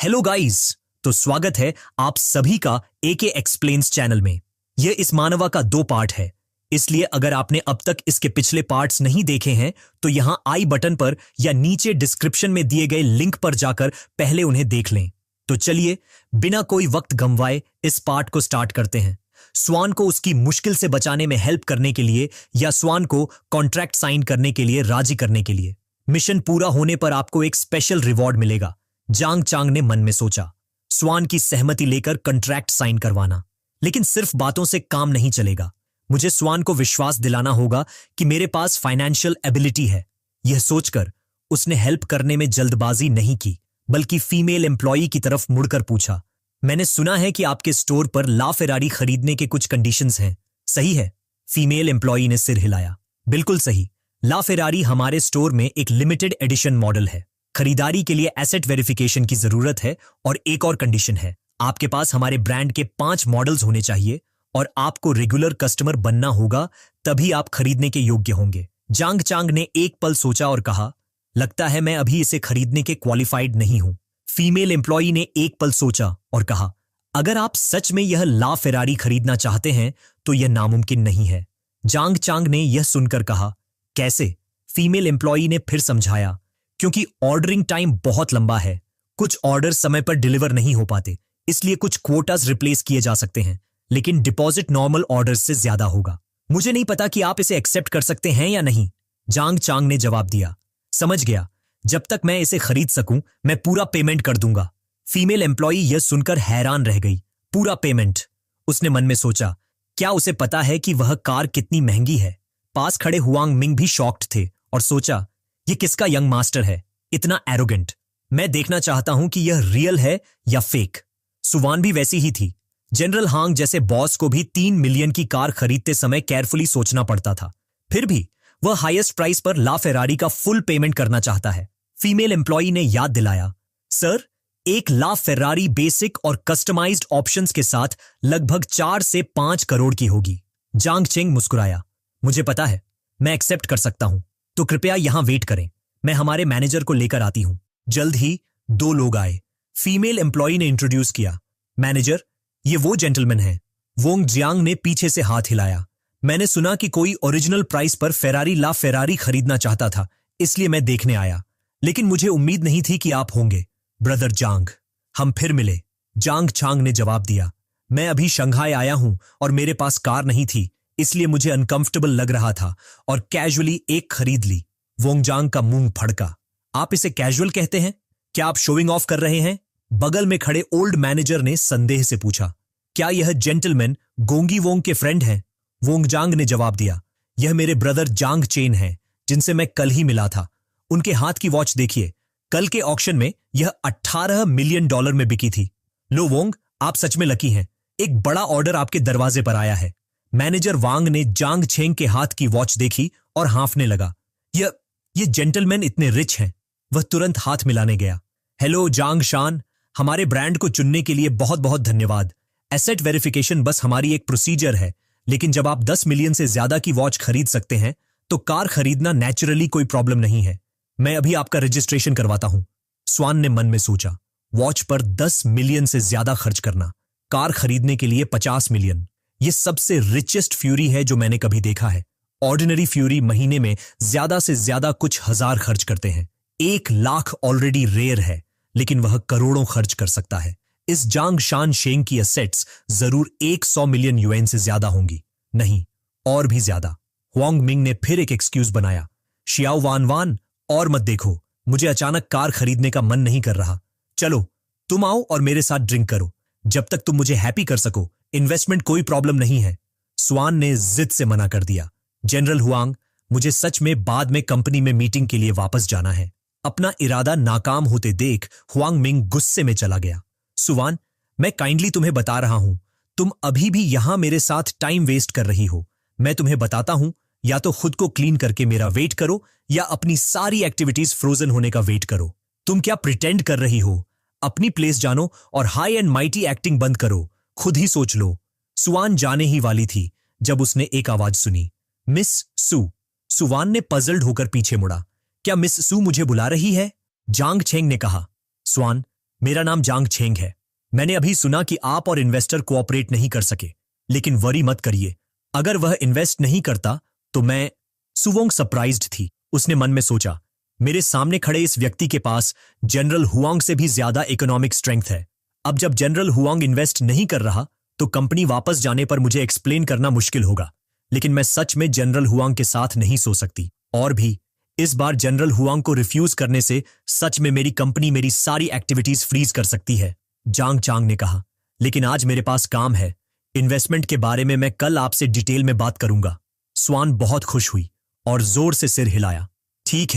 Hello guys. तो स्वागत है आप सभी का एके एक्सप्लेन्स चैनल में। यह इस मानवा का 2 पार्ट है, इसलिए अगर आपने अब तक इसके पिछले पार्ट्स नहीं देखे हैं तो यहां आई बटन पर या नीचे डिस्क्रिप्शन में दिए गए लिंक पर जाकर पहले उन्हें देख लें। तो चलिए बिना कोई वक्त गंवाए इस पार्ट को स्टार्ट करते हैं। स्वान को उसकी मुश्किल से बचाने में हेल्प करने के लिए या स्वान को कॉन्ट्रैक्ट साइन करने के लिए राजी करने के लिए। मिशन पूरा होने पर आपको एक स्पेशल रिवॉर्ड मिलेगा, जांग चांग ने मन में सोचा। स्वान की सहमति लेकर कॉन्ट्रैक्ट साइन करवाना। लेकिन सिर्फ बातों से काम नहीं चलेगा, मुझे स्वान को विश्वास दिलाना होगा कि मेरे पास फाइनेंशियल एबिलिटी है। यह सोचकर उसने हेल्प करने में जल्दबाजी नहीं की, बल्कि फीमेल एम्प्लॉई की तरफ मुड़कर पूछा, मैंने सुना है कि आपके स्टोर पर ला फेरारी खरीदने के कुछ कंडीशंस हैं, सही है? फीमेल एम्प्लॉई ने सिर हिलाया। बिल्कुल सही। ला फेरारी हमारे स्टोर में एक लिमिटेड एडिशन मॉडल है। खरीदारी के लिए एसेट वेरिफिकेशन की जरूरत है और एक और कंडीशन है, आपके पास हमारे ब्रांड के 5 मॉडल्स होने चाहिए और आपको रेगुलर कस्टमर बनना होगा, तभी आप खरीदने के योग्य होंगे। जांग चांग ने एक पल सोचा और कहा, लगता है मैं अभी इसे खरीदने के क्वालिफाइड नहीं हूं। फीमेल एम्प्लॉई ने एक पल सोचा और कहा, अगर आप सच में यह ला फेरारी खरीदना चाहते हैं तो यह नामुमकिन नहीं है। जांग चांग ने यह सुनकर कहा, कैसे? फीमेल एम्प्लॉई ने फिर समझाया, क्योंकि ऑर्डरिंग टाइम बहुत लंबा है, कुछ ऑर्डर समय पर डिलीवर नहीं हो पाते, इसलिए कुछ क्वोटास रिप्लेस किए जा सकते हैं, लेकिन डिपॉजिट नॉर्मल ऑर्डर से ज्यादा होगा। मुझे नहीं पता कि आप इसे एक्सेप्ट कर सकते हैं या नहीं, जांग चांग ने जवाब दिया। समझ गया, जब तक मैं इसे खरीद सकूं मैं पूरा पेमेंट कर दूंगा। फीमेल एम्प्लॉई यह सुनकर हैरान रह गई। पूरा पेमेंट? उसने मन में सोचा, क्या उसे पता है कि वह कार कितनी महंगी है? पास खड़े हुआंग मिंग भी शॉक्ड थे और सोचा, यह किसका यंग मास्टर है, इतना एरोगेंट। मैं देखना चाहता हूं कि यह रियल है या फेक। सुवान भी वैसी ही थी। जनरल हांग जैसे बॉस को भी 3 मिलियन की कार खरीदते समय केयरफुली सोचना पड़ता था, फिर भी वह हाईएस्ट प्राइस पर ला फेरारी का फुल पेमेंट करना चाहता है। फीमेल एम्प्लॉई ने याद दिलाया, सर, एक ला फेरारी बेसिक और कस्टमाइज्ड ऑप्शंस के साथ लगभग 4 से 5 करोड़ की होगी। जांग चेंग मुस्कुराया, मुझे पता है, मैं एक्सेप्ट कर सकता हूं, तो कृपया यहां वेट करें, मैं हमारे मैनेजर को लेकर आती हूं। जल्द ही 2 लोग आए। फीमेल एम्प्लॉई ने इंट्रोड्यूस किया, मैनेजर, ये वो जेंटलमैन हैं। वोंग जियांग ने पीछे से हाथ हिलाया, मैंने सुना कि कोई ओरिजिनल प्राइस पर फेरारी ला फेरारी खरीदना चाहता था, इसलिए मैं देखने आया, लेकिन मुझे उम्मीद नहीं थी कि आप होंगे। ब्रदर जांग, हम फिर मिले, जांग चांग ने जवाब दिया। मैं अभी शंघाई आया हूं और मेरे पास कार नहीं थी, इसलिए मुझे अनकंफर्टेबल लग रहा था और कैजुअली एक खरीद ली। वोंगजांग का मुंह फड़का, आप इसे कैजुअल कहते हैं? क्या आप शोइंग ऑफ कर रहे हैं? बगल में खड़े ओल्ड मैनेजर ने संदेह से पूछा, क्या यह जेंटलमैन गोंगी वोंग के फ्रेंड हैं? वोंगजांग ने जवाब दिया, यह मेरे ब्रदर जांग चेन हैं, जिनसे मैं कल ही मिला था। उनके हाथ की वॉच देखिए, कल के ऑक्शन में यह $18 मिलियन में बिकी थी। लो वोंग, आप सच में लकी हैं, एक बड़ा ऑर्डर आपके दरवाजे पर आया है। मैनेजर वांग ने जांग छेंग के हाथ की वॉच देखी और हांफने लगा, ये जेंटलमैन इतने रिच हैं। वह तुरंत हाथ मिलाने गया। हेलो जांग शान, हमारे ब्रांड को चुनने के लिए बहुत बहुत धन्यवाद। एसेट वेरिफिकेशन बस हमारी एक प्रोसीजर है, लेकिन जब आप 10 मिलियन से ज्यादा की वॉच खरीद सकते हैं तो कार खरीदना नेचुरली कोई प्रॉब्लम नहीं है। मैं अभी आपका रजिस्ट्रेशन करवाता हूं। स्वान ने मन में सोचा, वॉच पर 10 मिलियन से ज्यादा खर्च करना, कार खरीदने के लिए 50 मिलियन, ये सबसे रिचेस्ट फ्यूरी है जो मैंने कभी देखा है। ऑर्डिनरी फ्यूरी महीने में ज्यादा से ज्यादा कुछ हजार खर्च करते हैं। 1 लाख ऑलरेडी रेयर है, लेकिन वह करोड़ों खर्च कर सकता है। इस जांग शान शेंग की असेट्स जरूर 100 मिलियन युएन से ज्यादा होंगी, नहीं और भी ज्यादा। हुआंग मिंग ने फिर एक एक्सक्यूज बनाया, शियाओ वान वान, और मत देखो, मुझे अचानक कार खरीदने का मन नहीं कर रहा। चलो तुम आओ और मेरे साथ ड्रिंक करो, जब तक तुम मुझे हैप्पी कर सको इन्वेस्टमेंट कोई प्रॉब्लम नहीं है। स्वान ने जिद से मना कर दिया, जनरल हुआंग, मुझे सच में बाद में कंपनी में मीटिंग के लिए वापस जाना है। अपना इरादा नाकाम होते देख हुआंग मिंग गुस्से में चला गया। सुवान, मैं काइंडली तुम्हें बता रहा हूं, तुम अभी भी यहां मेरे साथ टाइम वेस्ट कर रही हो। मैं तुम्हें बताता हूं, या तो खुद को क्लीन करके मेरा वेट करो या अपनी सारी एक्टिविटीज फ्रोजन होने का वेट करो। तुम क्या प्रिटेंड कर रही हो? अपनी प्लेस जानो और हाई एंड माइटी एक्टिंग बंद करो, खुद ही सोच लो। सुवान जाने ही वाली थी जब उसने एक आवाज सुनी, मिस सू। सुवान ने पजल्ड होकर पीछे मुड़ा, क्या मिस सू मुझे बुला रही है? जांग छेंग ने कहा, स्वान, मेरा नाम जांग छेंग है। मैंने अभी सुना कि आप और इन्वेस्टर कोऑपरेट नहीं कर सके, लेकिन वरी मत करिए, अगर वह इन्वेस्ट नहीं करता तो मैं। सुवोंग सरप्राइज्ड थी। उसने मन में सोचा, मेरे सामने खड़े इस व्यक्ति के पास जनरल हुआंग से भी ज्यादा इकोनॉमिक स्ट्रेंथ है। अब जब जनरल हुआंग इन्वेस्ट नहीं कर रहा तो कंपनी वापस जाने पर मुझे एक्सप्लेन करना मुश्किल होगा, लेकिन मैं सच में जनरल हुआंग के साथ नहीं सो सकती। और भी, इस बार जनरल हुआंग को रिफ्यूज करने से सच में मेरी कंपनी मेरी सारी एक्टिविटीज फ्रीज कर सकती है, जांग चांग ने कहा। लेकिन आज मेरे पास काम है। इन्वेस्टमेंट के बारे में मैं कल आपसे डिटेल में बात करूंगा। स्वान बहुत खुश हुई और जोर से सिर हिलाया। ठीक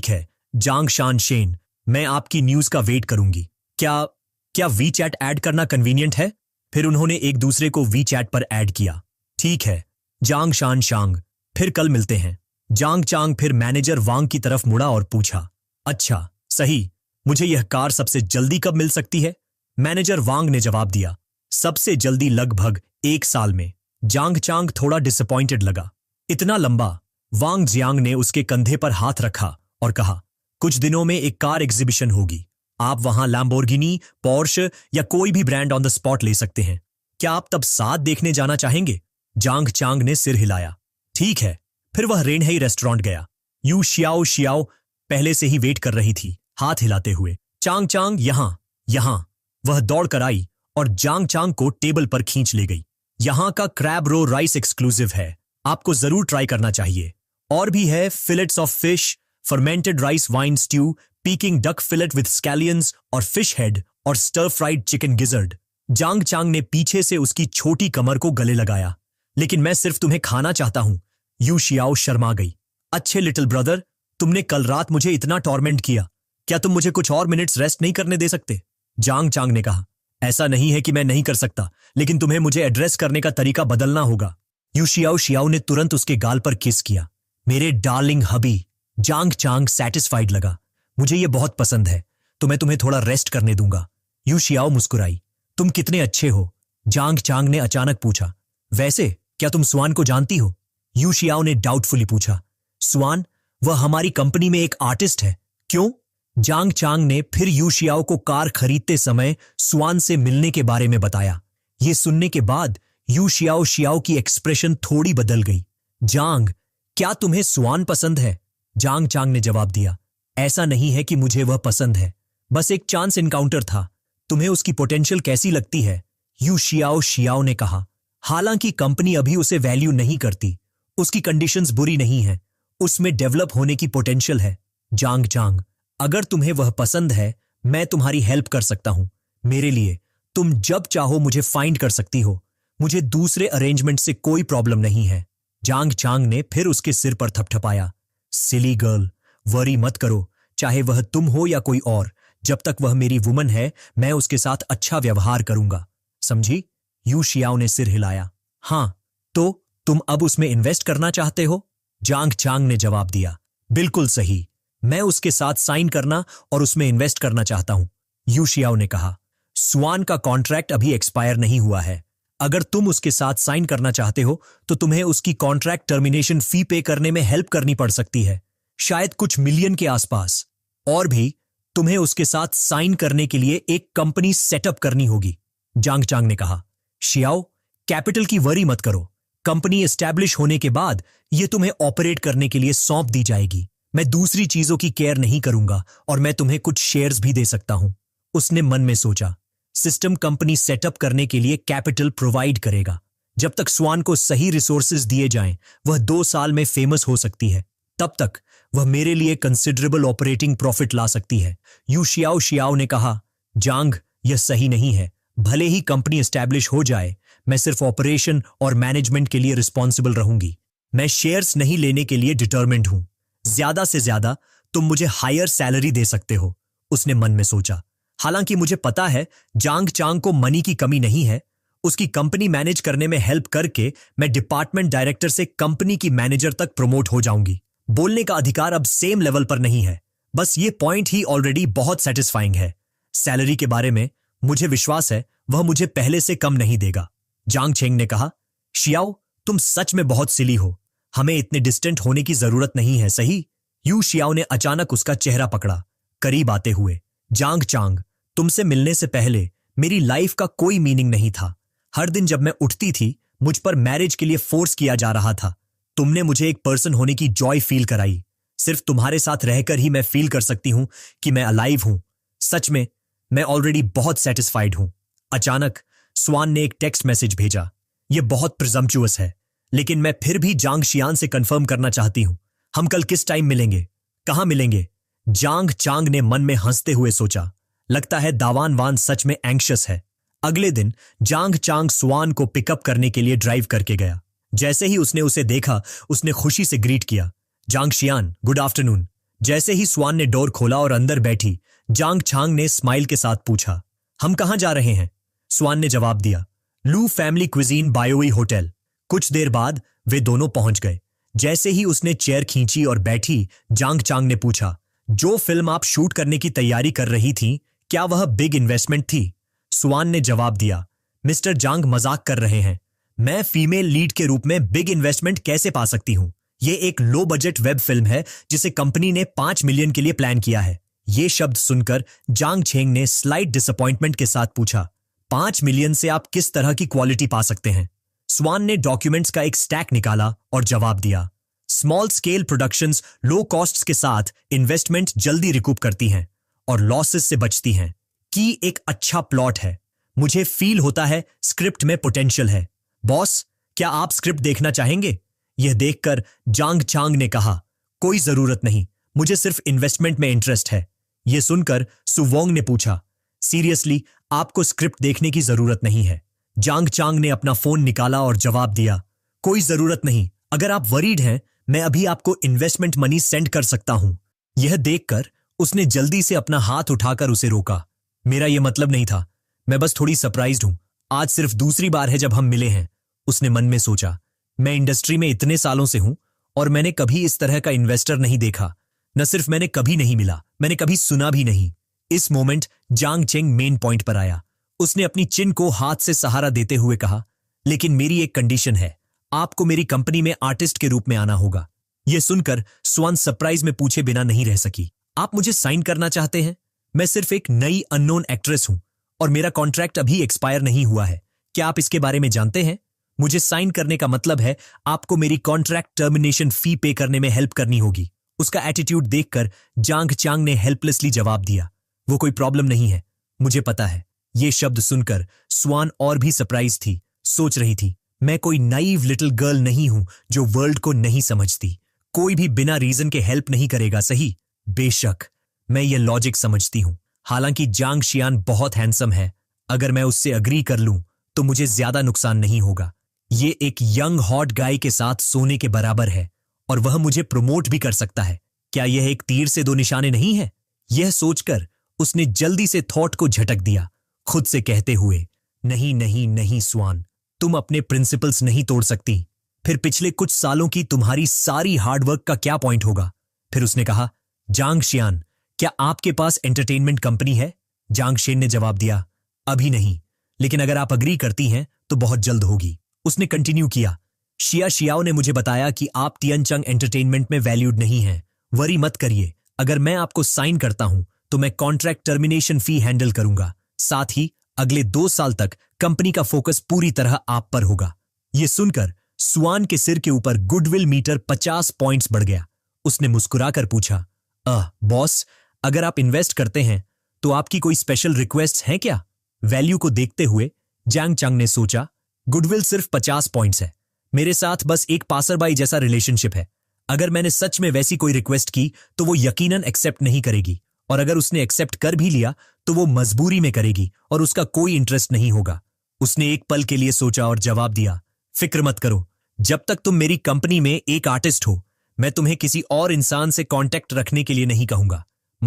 है जांग शान शेन, मैं आपकी न्यूज का वेट करूंगी। क्या वी चैट ऐड करना कन्वीनियंट है? फिर उन्होंने एक दूसरे को वी चैट पर ऐड किया। ठीक है जांग शान शांग, फिर कल मिलते हैं। जांग चांग फिर मैनेजर वांग की तरफ मुड़ा और पूछा, अच्छा सही, मुझे यह कार सबसे जल्दी कब मिल सकती है? मैनेजर वांग ने जवाब दिया, सबसे जल्दी लगभग 1 साल में। जांग चांग थोड़ा डिसअपॉइंटेड लगा। इतना लंबा? वांग जियांग ने उसके कंधे पर हाथ रखा और कहा, कुछ दिनों में एक कार एग्जीबिशन होगी। आप वहां लैम्बोर्गिनी, पोर्श या कोई भी ब्रांड ऑन द स्पॉट ले सकते हैं। क्या आप तब साथ देखने जाना चाहेंगे? जांग चांग ने सिर हिलाया। ठीक है। फिर वह रेनहेई रेस्टोरेंट गया। यू शियाओ शियाओ पहले से ही वेट कर रही थी, हाथ हिलाते हुए। चांग चांग यहां। वह दौड़ कर आई और जांग चांग को टेबल पर खींच ले गई। यहां का क्रैब रो राइस एक्सक्लूसिव है, आपको जरूर ट्राई करना चाहिए। और भी है fillets of fish, fermented rice wine stew, Peking duck fillet with scallions और फिश हेड और stir fried chicken gizzard. Zhang Chang ने पीछे से उसकी छोटी कमर को गले लगाया। लेकिन मैं सिर्फ तुम्हें खाना चाहता हूं। यू शियाओ शर्मा गई। अच्छे लिटिल ब्रदर, तुमने कल रात मुझे इतना टॉर्मेंट किया, क्या तुम मुझे कुछ और मिनट्स रेस्ट नहीं करने दे सकते? जांग चांग ने कहा, ऐसा नहीं है कि मैं नहीं कर सकता, लेकिन तुम्हें मुझे एड्रेस करने का तरीका बदलना होगा। यू शियाओ शियाओ ने तुरंत उसके गाल पर किस किया। मेरे डार्लिंग हबी। जांग चांग सेटिस्फाइड लगा। मुझे ये बहुत पसंद है, तो मैं तुम्हें थोड़ा रेस्ट करने दूंगा। यू शियाओ मुस्कुराई। तुम कितने अच्छे हो? जांग चांग ने अचानक पूछा। वैसे क्या तुम स्वान को जानती हो? यू शियाओ ने डाउटफुली पूछा। स्वान? वह हमारी कंपनी में एक आर्टिस्ट है। क्यों? जांग चांग ने फिर यू शियाओ को कार खरीदते समय स्वान से मिलने के बारे में बताया। ये सुनने के बाद यू शियाओ शियाओ की एक्सप्रेशन थोड़ी बदल गई। जांग, क्या तुम्हें स्वान पसंद है? जांग चांग ने जवाब दिया, ऐसा नहीं है कि मुझे वह पसंद है, बस एक चांस इनकाउंटर था। तुम्हें उसकी पोटेंशियल कैसी लगती है? यू शियाओ शियाओ ने कहा। हालांकि कंपनी अभी उसे वैल्यू नहीं करती, उसकी कंडीशंस बुरी नहीं है, उसमें डेवलप होने की पोटेंशियल है। जांग चांग, अगर तुम्हें वह पसंद है, मैं तुम्हारी हेल्प कर सकता हूं। मेरे लिए तुम जब चाहो मुझे फाइंड कर सकती हो। मुझे दूसरे अरेंजमेंट से कोई प्रॉब्लम नहीं है। जांग चांग ने फिर उसके सिर पर थपथपाया। सिली गर्ल, वरी मत करो, चाहे वह तुम हो या कोई और, जब तक वह मेरी वुमन है, मैं उसके साथ अच्छा व्यवहार करूंगा, समझी? यू शियाओ ने सिर हिलाया। हां, तो तुम अब उसमें इन्वेस्ट करना चाहते हो? जांग चांग ने जवाब दिया। बिल्कुल सही, मैं उसके साथ साइन करना और उसमें इन्वेस्ट करना चाहता हूं। यू शियाओ ने कहा। स्वान का कॉन्ट्रैक्ट अभी एक्सपायर नहीं हुआ है। अगर तुम उसके साथ साइन करना चाहते हो तो तुम्हें उसकी कॉन्ट्रैक्ट टर्मिनेशन फी पे करने में हेल्प करनी पड़ सकती है, शायद कुछ मिलियन के आसपास। और भी, तुम्हें उसके साथ साइन करने के लिए एक कंपनी सेटअप करनी होगी, जांग चांग ने कहा। शियाओ, कैपिटल की वरी मत करो, कंपनी एस्टैब्लिश होने के बाद यह तुम्हें ऑपरेट करने के लिए सौंप दी जाएगी। मैं दूसरी चीजों की केयर नहीं करूंगा और मैं तुम्हें कुछ शेयर्स भी दे सकता हूं। उसने मन में सोचा, सिस्टम कंपनी सेटअप करने के लिए कैपिटल प्रोवाइड करेगा। जब तक स्वान को सही रिसोर्सेज दिए जाएं, वह 2 साल में फेमस हो सकती है। तब तक वह मेरे लिए कंसिडरेबल ऑपरेटिंग प्रॉफिट ला सकती है। यू शियाओ शियाओ ने कहा। जांग, यह सही नहीं है। भले ही कंपनी एस्टैब्लिश हो जाए, मैं सिर्फ ऑपरेशन और मैनेजमेंट के लिए रिस्पॉन्सिबल रहूंगी। मैं शेयर्स नहीं लेने के लिए डिटर्मिन्ड हूं। ज्यादा से ज्यादा तुम मुझे हायर सैलरी दे सकते हो, उसने मन में सोचा। हालांकि मुझे पता है जांग चांग को मनी की कमी नहीं है। उसकी कंपनी मैनेज करने में हेल्प करके मैं डिपार्टमेंट डायरेक्टर से कंपनी की मैनेजर तक प्रमोट हो जाऊंगी। बोलने का अधिकार अब सेम लेवल पर नहीं है, बस ये पॉइंट ही ऑलरेडी बहुत सेटिस्फाइंग है। सैलरी के बारे में मुझे विश्वास है वह मुझे पहले से कम नहीं देगा। जांग छेंग ने कहा। शियाओ, तुम सच में बहुत सिली हो, हमें इतने डिस्टेंट होने की जरूरत नहीं है, सही? यू शियाओ ने अचानक उसका चेहरा पकड़ा, करीब आते हुए। जांग चांग, तुमसे मिलने से पहले मेरी लाइफ का कोई मीनिंग नहीं था। हर दिन जब मैं उठती थी, मुझ पर मैरिज के लिए फोर्स किया जा रहा था। तुमने मुझे एक पर्सन होने की जॉय फील कराई। सिर्फ तुम्हारे साथ रहकर ही मैं फील कर सकती हूं कि मैं अलाइव हूं। सच में मैं ऑलरेडी बहुत सेटिस्फाइड हूं। अचानक स्वान ने एक टेक्स्ट मैसेज भेजा। यह बहुत प्रिजम्पचुअस है, लेकिन मैं फिर भी जांग शियान से कंफर्म करना चाहती हूं। हम कल किस टाइम मिलेंगे, कहां मिलेंगे? जांग चांग ने मन में हंसते हुए सोचा, लगता है दावान वान सच में एंग्शियस है। अगले दिन जांग चांग स्वान को पिकअप करने के लिए ड्राइव करके गया। जैसे ही उसने उसे देखा, उसने खुशी से ग्रीट किया, जांग शियान, गुड आफ्टरनून। जैसे ही स्वान ने डोर खोला और अंदर बैठी, जांग चांग ने स्माइल के साथ पूछा, हम कहां जा रहे हैं? स्वान ने जवाब दिया, लू फैमिली क्विजीन बायोई होटल। कुछ देर बाद वे दोनों पहुंच गए। जैसे ही उसने चेयर खींची और बैठी, जांग चांग ने पूछा, जो फिल्म आप शूट करने की तैयारी कर रही थी, क्या वह बिग इन्वेस्टमेंट थी? स्वान ने जवाब दिया, मिस्टर जांग मजाक कर रहे हैं। मैं फीमेल लीड के रूप में बिग इन्वेस्टमेंट कैसे पा सकती हूं? यह एक लो बजट वेब फिल्म है जिसे कंपनी ने 5 मिलियन के लिए प्लान किया है। यह शब्द सुनकर जांग छेंग ने स्लाइट डिसअपॉइंटमेंट के साथ पूछा, 5 मिलियन से आप किस तरह की क्वालिटी पा सकते हैं? स्वान ने डॉक्यूमेंट्स का एक स्टैक निकाला और जवाब दिया, स्मॉल स्केल प्रोडक्शंस लो कॉस्ट्स के साथ इन्वेस्टमेंट जल्दी रिकूप करती हैं और लॉसेस से बचती हैं। की एक अच्छा प्लॉट है। मुझे फील होता है स्क्रिप्ट में पोटेंशियल है। बॉस, क्या आप स्क्रिप्ट देखना चाहेंगे? यह देखकर जांग चांग ने कहा, कोई जरूरत नहीं, मुझे सिर्फ इन्वेस्टमेंट में इंटरेस्ट है। यह सुनकर सुवोंग ने पूछा, सीरियसली आपको स्क्रिप्ट देखने की जरूरत नहीं है? जांग चांग ने अपना फोन निकाला और जवाब दिया, कोई जरूरत नहीं, अगर आप वरीड हैं, मैं अभी आपको इन्वेस्टमेंट मनी सेंड कर सकता हूं। यह देखकर उसने जल्दी से अपना हाथ उठाकर उसे रोका। मेरा यह मतलब नहीं था, मैं बस थोड़ी सरप्राइज्ड हूं। आज सिर्फ दूसरी बार है जब हम मिले हैं। उसने मन में सोचा, मैं इंडस्ट्री में इतने सालों से हूं और मैंने कभी इस तरह का इन्वेस्टर नहीं देखा। न सिर्फ मैंने कभी नहीं मिला, मैंने कभी सुना भी नहीं। इस मोमेंट जांग चेंग मेन पॉइंट पर आया। उसने अपनी चिन को हाथ से सहारा देते हुए कहा, लेकिन मेरी एक कंडीशन है, आपको मेरी कंपनी में आर्टिस्ट के रूप में आना होगा। यह सुनकर स्वान सरप्राइज में पूछे बिना नहीं रह सकी, आप मुझे साइन करना चाहते हैं? मैं सिर्फ एक नई अननोन एक्ट्रेस हूं और मेरा कॉन्ट्रैक्ट अभी एक्सपायर नहीं हुआ है। क्या आप इसके बारे में जानते हैं? मुझे साइन करने का मतलब है आपको मेरी कॉन्ट्रैक्ट टर्मिनेशन फी पे करने में हेल्प करनी होगी। उसका एटीट्यूड देखकर जांग चांग ने हेल्पलेसली जवाब दिया, वो कोई प्रॉब्लम नहीं है, मुझे पता है। ये शब्द सुनकर स्वान और भी सरप्राइज थी। सोच रही थी, मैं कोई नाइव लिटिल गर्ल नहीं हूं जो वर्ल्ड को नहीं समझती। कोई भी बिना रीजन के हेल्प नहीं करेगा, सही? बेशक मैं ये लॉजिक समझती हूं। हालांकि जांग शियान बहुत हैंडसम है, अगर मैं उससे अग्री कर लूं तो मुझे ज्यादा नुकसान नहीं होगा। ये एक यंग हॉट गाय के साथ सोने के बराबर है और वह मुझे प्रमोट भी कर सकता है। क्या यह एक तीर से दो निशाने नहीं है? यह सोचकर उसने जल्दी से थॉट को झटक दिया, खुद से कहते हुए, नहीं नहीं नहीं स्वान, तुम अपने प्रिंसिपल्स नहीं तोड़ सकती। फिर पिछले कुछ सालों की तुम्हारी सारी हार्डवर्क का क्या पॉइंट होगा? फिर उसने कहा, जांग शियान, क्या आपके पास एंटरटेनमेंट कंपनी है? जांग शेन ने जवाब दिया, अभी नहीं, लेकिन अगर आप अग्री करती हैं तो बहुत जल्द होगी। उसने कंटिन्यू किया, शिया शियाओ ने मुझे बताया कि आप टियनचंग एंटरटेनमेंट में वैल्यूड नहीं हैं। वरी मत करिए, अगर मैं आपको साइन करता हूं तो मैं कॉन्ट्रैक्ट टर्मिनेशन फी हैंडल करूंगा। साथ ही अगले 2 साल तक कंपनी का फोकस पूरी तरह आप पर होगा। यह सुनकर स्वान के सिर के ऊपर गुडविल मीटर 50 पॉइंट्स बढ़ गया। उसने मुस्कुराकर पूछा, बॉस, अगर आप इन्वेस्ट करते हैं तो आपकी कोई स्पेशल रिक्वेस्ट है क्या? वैल्यू को देखते हुए जांग चांग ने सोचा, गुडविल सिर्फ 50 पॉइंट्स है, मेरे साथ बस एक पासरबाई जैसा रिलेशनशिप है। अगर मैंने सच में वैसी कोई रिक्वेस्ट की तो वो यकीनन एक्सेप्ट नहीं करेगी, और अगर उसने एक्सेप्ट कर भी लिया तो वो मजबूरी में करेगी और उसका कोई इंटरेस्ट नहीं होगा। उसने एक पल के लिए सोचा और जवाब दिया, फिक्र मत करो, जब तक तुम मेरी कंपनी में एक आर्टिस्ट हो, मैं तुम्हें किसी और इंसान से कांटेक्ट रखने के लिए नहीं कहूंगा।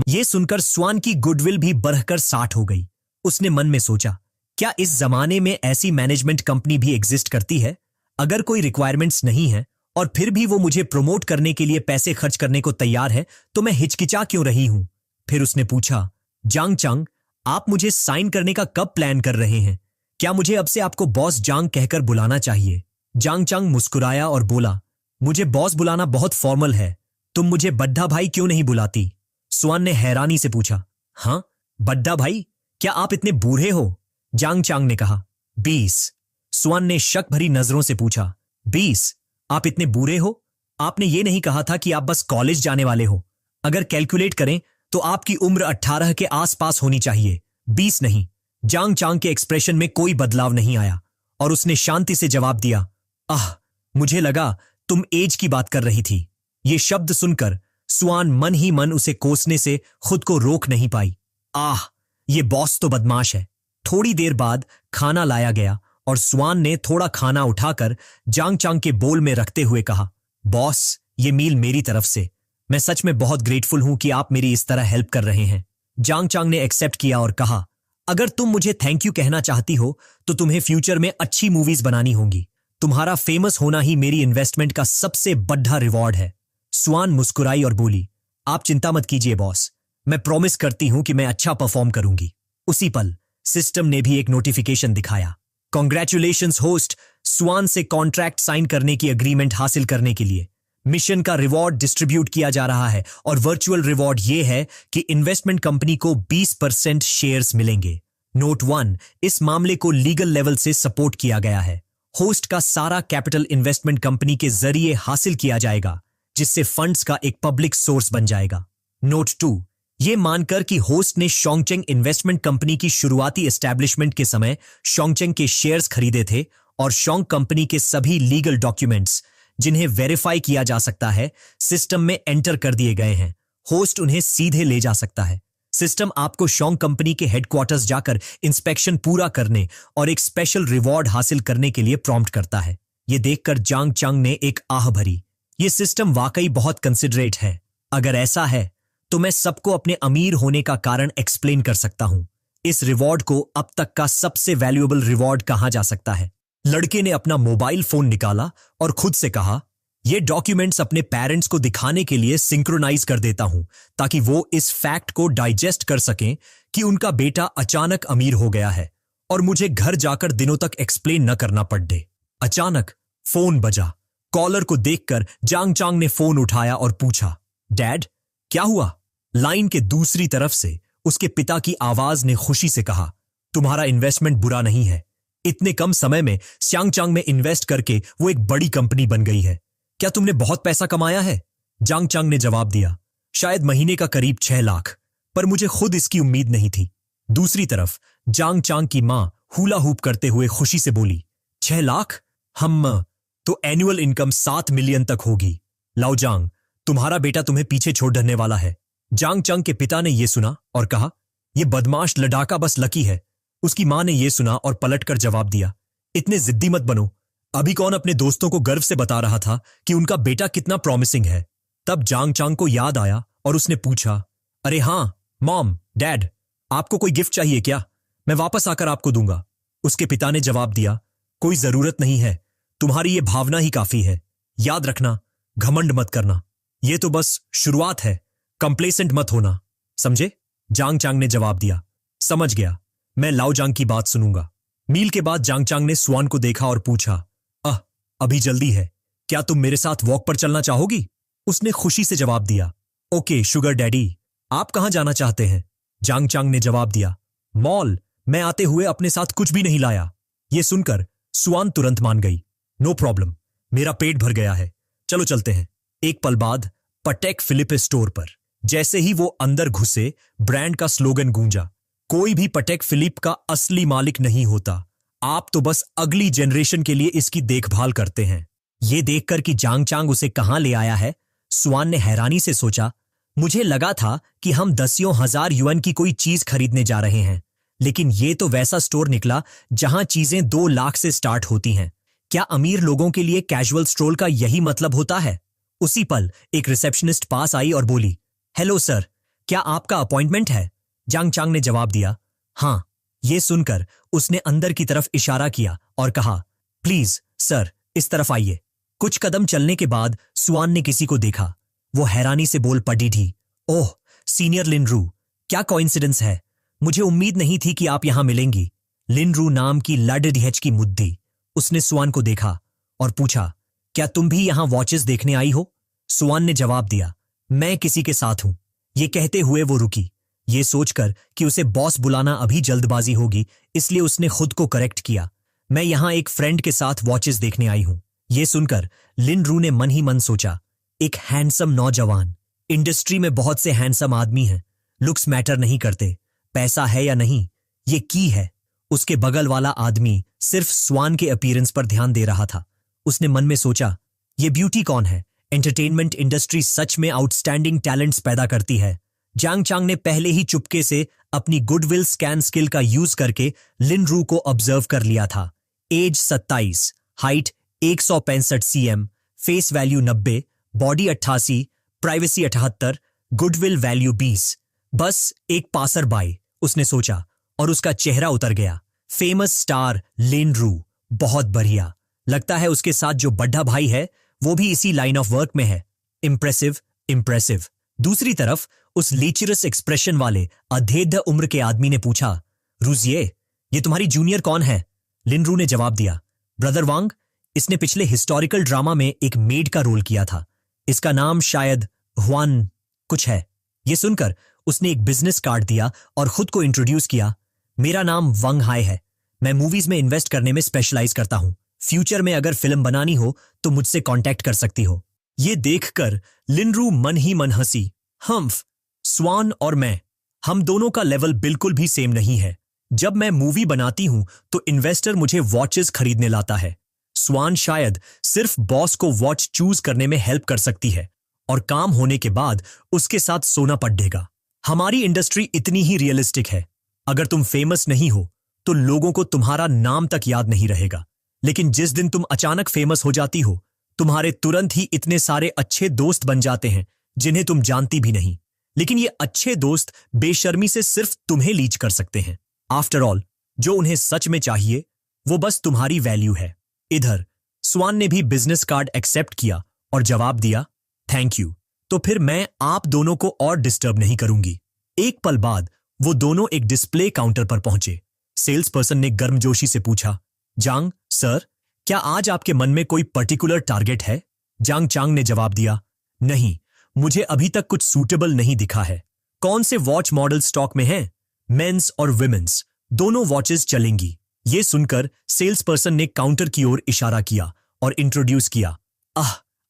यह सुनकर स्वान की गुडविल भी बढ़कर 60 हो गई। उसने मन में सोचा, क्या इस जमाने में ऐसी मैनेजमेंट कंपनी भी एग्जिस्ट करती है? अगर कोई रिक्वायरमेंट्स नहीं है और फिर भी वो मुझे प्रमोट करने के लिए पैसे खर्च करने को तैयार है, तो मैं हिचकिचा क्यों रही हूं? फिर उसने पूछा, जांग चांग, आप मुझे साइन करने का कब प्लान कर रहे हैं? क्या मुझे अब से आपको बॉस जांग कहकर बुलाना चाहिए? जांग चांग मुस्कुराया और बोला, मुझे बॉस बुलाना बहुत फॉर्मल है, तुम मुझे बड्ढा भाई क्यों नहीं बुलाती? स्वान ने हैरानी से पूछा, हाँ, बड्ढा भाई, क्या आप इतने बूढ़े हो? जांग चांग ने कहा। 20। स्वान ने शक भरी नजरों से पूछा। 20? आप इतने बूढ़े हो? आपने ये नहीं कहा था कि आप बस कॉलेज जाने वाले हो? अगर कैलकुलेट करें तो आपकी उम्र 18 के आसपास होनी चाहिए, 20 नहीं। जांग चांग के एक्सप्रेशन में कोई बदलाव नहीं आया और उसने शांति से जवाब दिया, आह, मुझे लगा तुम एज की बात कर रही थी। ये शब्द सुनकर स्वान मन ही मन उसे कोसने से खुद को रोक नहीं पाई। आह, ये बॉस तो बदमाश है। थोड़ी देर बाद खाना लाया गया और स्वान ने थोड़ा खाना उठाकर जांग चांग के बोल में रखते हुए कहा, बॉस, ये मील मेरी तरफ से। मैं सच में बहुत ग्रेटफुल हूं कि आप मेरी इस तरह हेल्प कर रहे हैं। जांग चांग ने एक्सेप्ट किया और कहा, अगर तुम मुझे थैंक यू कहना चाहती हो तो तुम्हें फ्यूचर में अच्छी मूवीज बनानी होंगी। तुम्हारा फेमस होना ही मेरी इन्वेस्टमेंट का सबसे बड़ा रिवॉर्ड है। स्वान मुस्कुराई और बोली, आप चिंता मत कीजिए बॉस, मैं प्रॉमिस करती हूं कि मैं अच्छा परफॉर्म करूंगी। उसी पल सिस्टम ने भी एक नोटिफिकेशन दिखाया, कॉन्ग्रेचुलेशंस होस्ट, स्वान से कॉन्ट्रैक्ट साइन करने की एग्रीमेंट हासिल करने के लिए मिशन का रिवॉर्ड डिस्ट्रीब्यूट किया जा रहा है और वर्चुअल रिवॉर्ड यह है कि इन्वेस्टमेंट कंपनी को 20% शेयर्स मिलेंगे। नोट 1, इस मामले को लीगल लेवल से सपोर्ट किया गया है। होस्ट का सारा कैपिटल इन्वेस्टमेंट कंपनी के जरिए हासिल किया जाएगा, जिससे फंड्स का एक पब्लिक सोर्स बन जाएगा। नोट 2, यह मानकर कि होस्ट ने शोंगचेंग इन्वेस्टमेंट कंपनी की शुरुआती एस्टैब्लिशमेंट के समय शोंगचेंग के शेयर्स खरीदे थे और शोंग कंपनी के सभी लीगल डॉक्यूमेंट्स जिन्हें वेरीफाई किया जा सकता है सिस्टम में एंटर कर दिए गए हैं। होस्ट उन्हें सीधे ले जा सकता है। सिस्टम आपको शोंग कंपनी के हेडक्वार्टर्स जाकर इंस्पेक्शन पूरा करने और एक स्पेशल रिवॉर्ड हासिल करने के लिए प्रॉम्प्ट करता है। यह देखकर जांग चांग ने एक आह भरी। यह सिस्टम वाकई बहुत कंसिडरेट है। अगर ऐसा है तो मैं सबको अपने अमीर होने का कारण एक्सप्लेन कर सकता हूं। इस रिवॉर्ड को अब तक का सबसे वैल्यूएबल रिवॉर्ड कहा जा सकता है। लड़के ने अपना मोबाइल फोन निकाला और खुद से कहा, ये डॉक्यूमेंट्स अपने पेरेंट्स को दिखाने के लिए सिंक्रोनाइज कर देता हूं ताकि वो इस फैक्ट को डाइजेस्ट कर सकें कि उनका बेटा अचानक अमीर हो गया है और मुझे घर जाकर दिनों तक एक्सप्लेन न करना पड़े। अचानक फोन बजा। कॉलर को देखकर जांग चांग ने फोन उठाया और पूछा, डैड, क्या हुआ? लाइन के दूसरी तरफ से उसके पिता की आवाज ने खुशी से कहा, तुम्हारा इन्वेस्टमेंट बुरा नहीं है। इतने कम समय में स्यांगचांग में इन्वेस्ट करके वो एक बड़ी कंपनी बन गई है। क्या तुमने बहुत पैसा कमाया है? जांग चांग ने जवाब दिया, शायद महीने का करीब 6 लाख, पर मुझे खुद इसकी उम्मीद नहीं थी। दूसरी तरफ जांग चांग की मां हुला हूप करते हुए खुशी से बोली, 6 लाख? हम तो एनुअल इनकम 7 मिलियन तक होगी। लाओ जांग, तुम्हारा बेटा तुम्हें पीछे छोड़ डरने वाला है। जांग चांग के पिता ने यह सुना और कहा, यह बदमाश लड़ाका बस लकी है। उसकी मां ने यह सुना और पलटकर जवाब दिया, इतने जिद्दी मत बनो। अभी कौन अपने दोस्तों को गर्व से बता रहा था कि उनका बेटा कितना प्रॉमिसिंग है। तब जांग चांग को याद आया और उसने पूछा, अरे हां मॉम, डैड, आपको कोई गिफ्ट चाहिए क्या? मैं वापस आकर आपको दूंगा। उसके पिता ने जवाब दिया, कोई जरूरत नहीं है, तुम्हारी ये भावना ही काफी है। याद रखना, घमंड मत करना, ये तो बस शुरुआत है, कंप्लेसेंट मत होना, समझे? जांग चांग ने जवाब दिया, समझ गया, मैं लाओ जांग की बात सुनूंगा। मील के बाद जांग चांग ने स्वान को देखा और पूछा, अभी जल्दी है, क्या तुम मेरे साथ वॉक पर चलना चाहोगी? उसने खुशी से जवाब दिया, ओके शुगर डैडी, आप कहां जाना चाहते हैं? जांग चांग ने जवाब दिया, मॉल, मैं आते हुए अपने साथ कुछ भी नहीं लाया। यह सुनकर स्वान तुरंत मान गई, नो प्रॉब्लम, मेरा पेट भर गया है, चलो चलते हैं। एक पल बाद पटेक फिलिप स्टोर पर जैसे ही वो अंदर घुसे, ब्रांड का स्लोगन गूंजा, कोई भी पटेक फिलिप का असली मालिक नहीं होता, आप तो बस अगली जनरेशन के लिए इसकी देखभाल करते हैं। यह देखकर कि जांग चांग उसे कहां ले आया है, स्वान ने हैरानी से सोचा, मुझे लगा था कि हम 10,000 युआन की कोई चीज खरीदने जा रहे हैं, लेकिन यह तो वैसा स्टोर निकला जहां चीजें 2 लाख से स्टार्ट होती हैं। क्या अमीर लोगों के लिए कैजुअल स्ट्रोल का यही मतलब होता है? उसी पल एक रिसेप्शनिस्ट पास आई और बोली, हेलो सर, क्या आपका अपॉइंटमेंट है? जांग चांग ने जवाब दिया, हां। यह सुनकर उसने अंदर की तरफ इशारा किया और कहा, प्लीज सर, इस तरफ आइए। कुछ कदम चलने के बाद स्वान ने किसी को देखा। वो हैरानी से बोल पड़ी थी, ओह सीनियर लिनरू, क्या कोइंसिडेंस है, मुझे उम्मीद नहीं थी कि आप यहां मिलेंगी। लिनरू नाम की लाडडिहच की मुद्दी। उसने स्वान को देखा और पूछा, क्या तुम भी यहां वॉचेस देखने आई हो? स्वान ने जवाब दिया, मैं किसी के साथ हूं। ये कहते हुए वो रुकी। ये सोचकर कि उसे बॉस बुलाना अभी जल्दबाजी होगी, इसलिए उसने खुद को करेक्ट किया। मैं यहां एक फ्रेंड के साथ वॉचेस देखने आई हूं। ये सुनकर लिन रू ने मन ही मन सोचा, एक हैंडसम नौजवान। इंडस्ट्री में बहुत से हैंडसम आदमी हैं, लुक्स मैटर नहीं करते, पैसा है या नहीं ये की है। उसके बगल वाला आदमी सिर्फ स्वान के अपीयरेंस पर ध्यान दे रहा था। उसने मन में सोचा, ये ब्यूटी कौन है? एंटरटेनमेंट इंडस्ट्री सच में आउटस्टैंडिंग टैलेंट्स पैदा करती है। जांग चांग ने पहले ही चुपके से अपनी गुडविल स्कैन स्किल का यूज करके लिन रू को ऑब्जर्व कर लिया था। Age 27, height 165 cm, face value 90, body 88, privacy 78, goodwill value 20। बस एक पासर बाई, उसने सोचा, और उसका चेहरा उतर गया। फेमस स्टार लिन रू, बहुत बढ़िया। लगता है उसके साथ जो बड्ढा भाई है वो भी इसी लाइन ऑफ वर्क में है। Impressive, impressive. दूसरी तरफ उस लीचरस एक्सप्रेशन वाले अधेद्य उम्र के आदमी ने पूछा, रूजिए, ये तुम्हारी जूनियर कौन है? लिन रू ने जवाब दिया, ब्रदर वांग। इसने पिछले हिस्टोरिकल ड्रामा में एक मेड का रोल किया था। इसका नाम शायद हुआन कुछ है। ये सुनकर उसने एक बिजनेस कार्ड दिया और खुद को इंट्रोड्यूस किया। मेरा नाम वंग हाई है। मैं मूवीज में इन्वेस्ट करने में स्पेशलाइज करता हूं। फ्यूचर में अगर फिल्म बनानी हो तो मुझसे कांटेक्ट कर सकती हो। ये देखकर लिन रू मन ही मन हंसी। हम्फ, स्वान और मैं, हम दोनों का लेवल बिल्कुल भी सेम नहीं है। जब मैं मूवी बनाती हूं तो इन्वेस्टर मुझे वॉचेस खरीदने लाता है। स्वान शायद सिर्फ बॉस को वॉच चूज करने में हेल्प कर सकती है और काम होने के बाद उसके साथ सोना पड़ेगा। हमारी इंडस्ट्री इतनी ही रियलिस्टिक है। अगर तुम फेमस नहीं हो तो लोगों को तुम्हारा नाम तक याद नहीं रहेगा, लेकिन जिस दिन तुम अचानक फेमस हो जाती हो, तुम्हारे तुरंत ही इतने सारे अच्छे दोस्त बन जाते हैं जिन्हें तुम जानती भी नहीं। लेकिन ये अच्छे दोस्त बेशर्मी से सिर्फ तुम्हें लीच कर सकते हैं। आफ्टर ऑल, जो उन्हें सच में चाहिए वो बस तुम्हारी वैल्यू है। इधर स्वान ने भी बिजनेस कार्ड एक्सेप्ट किया और जवाब दिया, थैंक यू। तो फिर मैं आप दोनों को और डिस्टर्ब नहीं करूंगी। एक पल बाद वो दोनों एक डिस्प्ले काउंटर पर पहुंचे। सेल्स पर्सन ने गर्मजोशी से पूछा, जांग सर, क्या आज आपके मन में कोई पर्टिकुलर टारगेट है? जांग चांग ने जवाब दिया, नहीं, मुझे अभी तक कुछ सूटेबल नहीं दिखा है। कौन से वॉच मॉडल स्टॉक में हैं? मेंस और विमेंस दोनों वॉचेस चलेंगी। ये सुनकर सेल्स पर्सन ने काउंटर की ओर इशारा किया और इंट्रोड्यूस किया,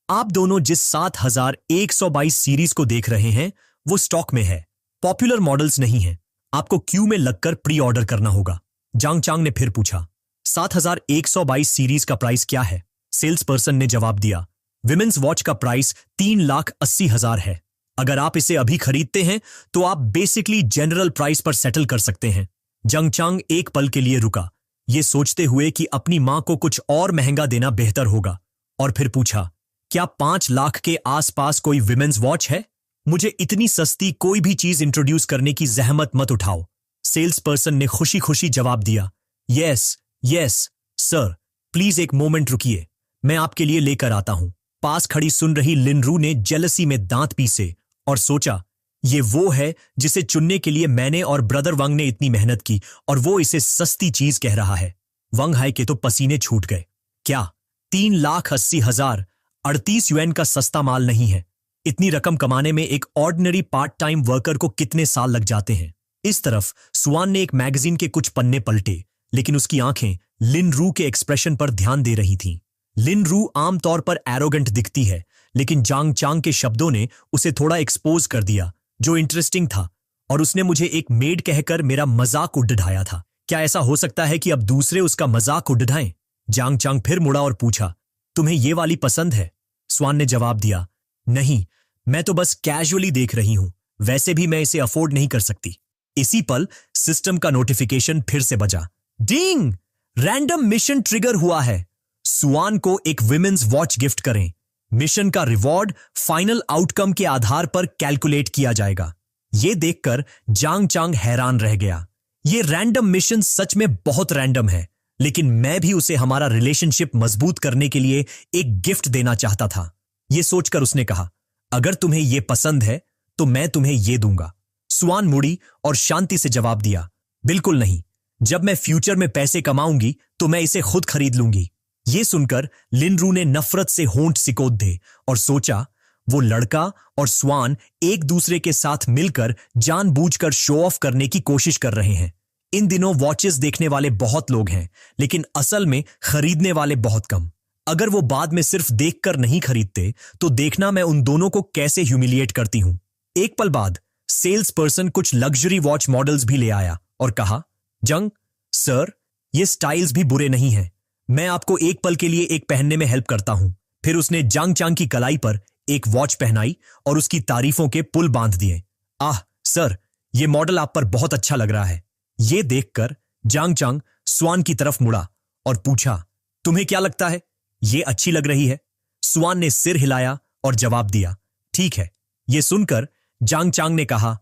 आप दोनों जिस 7122 सीरीज को देख रहे हैं वो स्टॉक में है। पॉपुलर मॉडल्स नहीं है। आपको क्यू में लगकर प्री ऑर्डर करना होगा। जांग चांग ने फिर पूछा, 7122 सीरीज का प्राइस क्या है? सेल्स पर्सन ने जवाब दिया, विमेंस वॉच का प्राइस 3,80,000 है। अगर आप इसे अभी खरीदते हैं तो आप बेसिकली जनरल प्राइस पर सेटल कर सकते हैं। जंग चांग एक पल के लिए रुका, ये सोचते हुए कि अपनी मां को कुछ और महंगा देना बेहतर होगा, और फिर पूछा, क्या 5 लाख के आसपास कोई विमेंस वॉच है? मुझे इतनी सस्ती कोई भी चीज इंट्रोड्यूस करने की जहमत मत उठाओ। सेल्स पर्सन ने खुशी खुशी जवाब दिया, यस यस सर, प्लीज एक मोमेंट रुकिए, मैं आपके लिए लेकर आता हूं। पास खड़ी सुन रही लिन रू ने जेलसी में दांत पीसे और सोचा, ये वो है जिसे चुनने के लिए मैंने और ब्रदर वंग ने इतनी मेहनत की, और वो इसे सस्ती चीज कह रहा है। वंग हाई के तो पसीने छूट गए। क्या 3,80,000 38 युएन का सस्ता माल नहीं है? इतनी रकम कमाने में एक ऑर्डिनरी पार्ट टाइम वर्कर को कितने साल लग जाते हैं? इस तरफ स्वान ने एक मैगजीन के कुछ पन्ने पलटे, लेकिन उसकी आंखें लिन रू के एक्सप्रेशन पर ध्यान दे रही थीं। लिन रू आमतौर पर एरोगेंट दिखती है, लेकिन जांग चांग के शब्दों ने उसे थोड़ा एक्सपोज कर दिया, जो इंटरेस्टिंग था, और उसने मुझे एक मेड कहकर मेरा मजाक उड़ाया था। क्या ऐसा हो सकता है कि अब दूसरे उसका मजाक उड़ाएं? जांग चांग फिर मुड़ा और पूछा, तुम्हें ये वाली पसंद है? स्वान ने जवाब दिया, नहीं, मैं तो बस कैजुअली देख रही हूं, वैसे भी मैं इसे अफोर्ड नहीं कर सकती। इसी पल सिस्टम का नोटिफिकेशन फिर से बजा। डिंग! रैंडम मिशन ट्रिगर हुआ है। स्वान को एक विमेंस वॉच गिफ्ट करें। मिशन का रिवॉर्ड फाइनल आउटकम के आधार पर कैलकुलेट किया जाएगा। यह देखकर जांग चांग हैरान रह गया। यह रैंडम मिशन सच में बहुत रैंडम है, लेकिन मैं भी उसे हमारा रिलेशनशिप मजबूत करने के लिए एक गिफ्ट देना चाहता था। यह सोचकर उसने कहा, अगर तुम्हें यह पसंद है तो मैं तुम्हें यह दूंगा। स्वान मुड़ी और शांति से जवाब दिया, बिल्कुल नहीं, जब मैं फ्यूचर में पैसे कमाऊंगी तो मैं इसे खुद खरीद लूंगी। यह सुनकर लिन रू ने नफरत से होंठ सिकोड़ दे और सोचा, वो लड़का और स्वान एक दूसरे के साथ मिलकर जानबूझकर शो ऑफ करने की कोशिश कर रहे हैं। इन दिनों वॉचेस देखने वाले बहुत लोग हैं, लेकिन असल में खरीदने वाले बहुत कम। अगर वो बाद में सिर्फ देखकर नहीं खरीदते तो देखना मैं उन दोनों को कैसे ह्यूमिलिएट करती हूं। एक पल बाद सेल्स पर्सन कुछ लग्जरी वॉच मॉडल्स भी ले आया और कहा, जंग सर, ये स्टाइल्स भी बुरे नहीं हैं, मैं आपको एक पल के लिए एक पहनने में हेल्प करता हूं। फिर उसने जांग चांग की कलाई पर एक वॉच पहनाई और उसकी तारीफों के पुल बांध दिए। आह सर, ये मॉडल आप पर बहुत अच्छा लग रहा है। ये देखकर जांग चांग स्वान की तरफ मुड़ा और पूछा, तुम्हें क्या लगता है, ये अच्छी लग रही है? स्वान ने सिर हिलाया और जवाब दिया, ठीक है। ये सुनकर जांग चांग ने कहा,